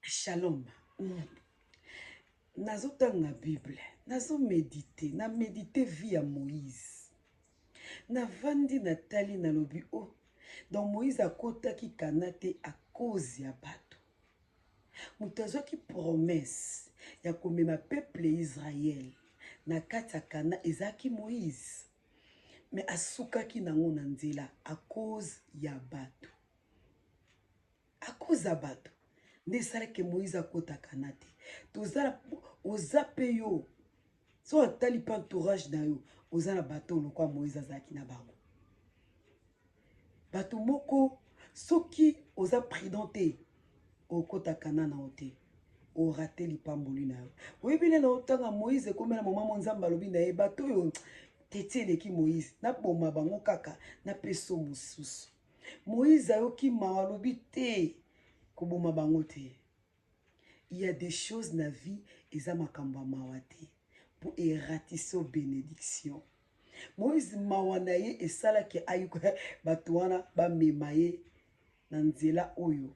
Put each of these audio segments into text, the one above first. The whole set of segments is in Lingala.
Shalom. Nazotanga Bible, nazo méditer, na méditer vie à Moïse. Na vandi natali na lobi o. Donc Moïse a kotaki kanate à cause ya bato. Mutazo ki promesse ya komema peuple Israël na kati ya kana ezaki Moïse. Mais asukaki nango na nzela à cause ya bato. À cause ya bato. Nesala ke Moïse akota kanate. Tozala ozape yo. So atali pa entourage na yo. Ozala bato lokwa Moïse azaki na bango. Bato moko soki oza prudente okota kanana ote. O raté lipamboli na yo. Oyebile na otanga Moïse komela mama monzamba lobi na ye bato yo tete leki Moïse na boma bango kaka na peso mususu. Moïse ayoki mawa lobi te koboma bango te. Il y a des choses dans la vie eza makambo mawate pour ératisser bénédiction. Moïse mawanaye esala ke ayuko batuana ba memaye na nzela oyo.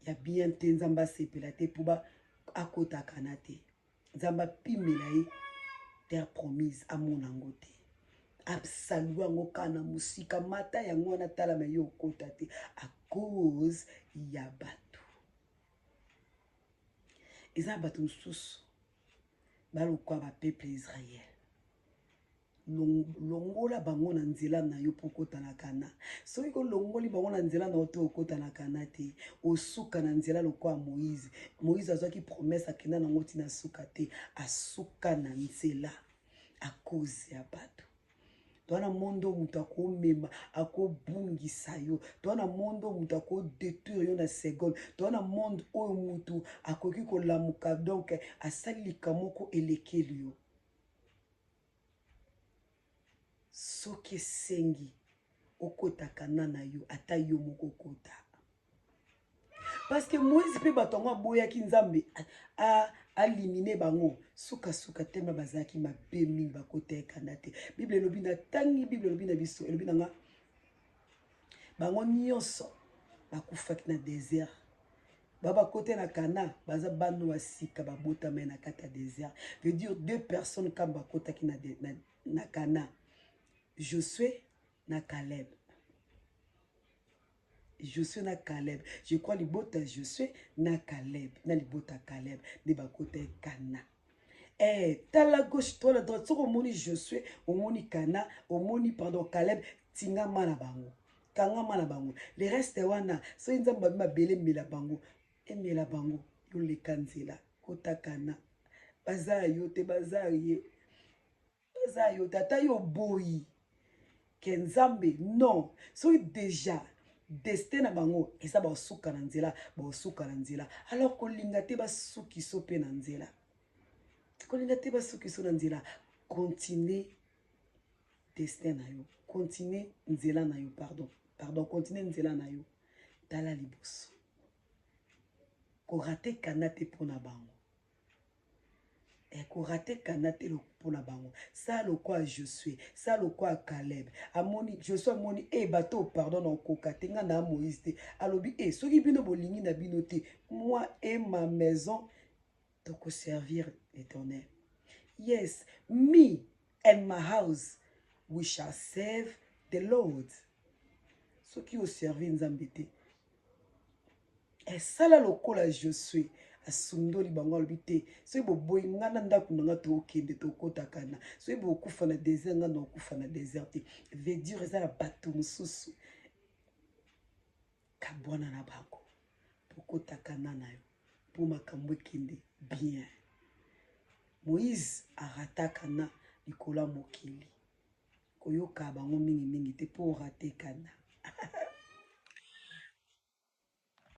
Ya bien te nzamba sepela te pour ba akota kanate. Nzamba pimela ye terre promise à mon angote. Absalua ngokana musika mata yango na tala me yo kota te à cause ya batu. Eza bato mususu balokwa ba peuple Israël. Longola bango na nzela na yo pokota na kana. Soki ko longoli bango na nzela na oto okota na kana te, osuka na nzela lokwa Moïse. Moïse azwaki promesse akenda na ngoti na suka te, asuka na nzela à cause ya bato. Toana mondo mutu akomema akobungisa yo. Toana mondo mutu akodétruire yo na seconde. Toana mondo oyo mutu akoki kolamuka donc asalika moko elekeli yo. Soki sengi okotaka na yo ata yo moko kota. Parce que Moïse pe batonga boyaki nzambe a éliminer bango suka tellement bazaki mabe mingi bakota kanate. Bible lobi na tangi Bible lobi na biso lobi nga bango nyonso bakufaki na désert. Baba côté na Cana baza bando wasika babota mais na kata désert. Veut dire deux personnes comme bakota ki na Cana. Josué na Caleb. Josué na Caleb. Je crois libota Josué na Caleb. Na libota Caleb. De bakote Cana. T'as la gauche, toi la droite. Soko moni Josué, au moni Cana, au moni pardon Caleb, tinga mana bango. Kanga mana bango. Le reste wana, so inzamba ma bele mela bango. E mela bango. Yo le kanzela. Kota Cana. Baza yo te baza ye. Baza yo tata yo boyi. Kenzambe non so déjà destin na bango esa ba suka na nzela alors kolinga te ba suki so pe na nzela kolinga te ba suki so na nzela continuer destin na yo continuer nzela na yo pardon continuer nzela na yo tala liboso ko rater kanate pona bango ko rater kanate pona bango ça le quoi je suis ça le quoi Caleb amoni je suis amoni bateau pardon non kokatenga na Moïse te alobi soki bino bolingi na bino te moi et ma maison donc servir l'Éternel. Yes, me and my house we shall serve the Lord. Soki o servir nzambe te ça là le quoi je suis asundoli bango albité so bo boy ngana ndaku nga to okende to kota kana so bo kufa na désert nga no kufa na désert veut dire ça la bato mususu kabwana na bango pokota kana na yo po makambo kende bien. Moïse arata kana likola mokili koyoka bango mingi te po rate kana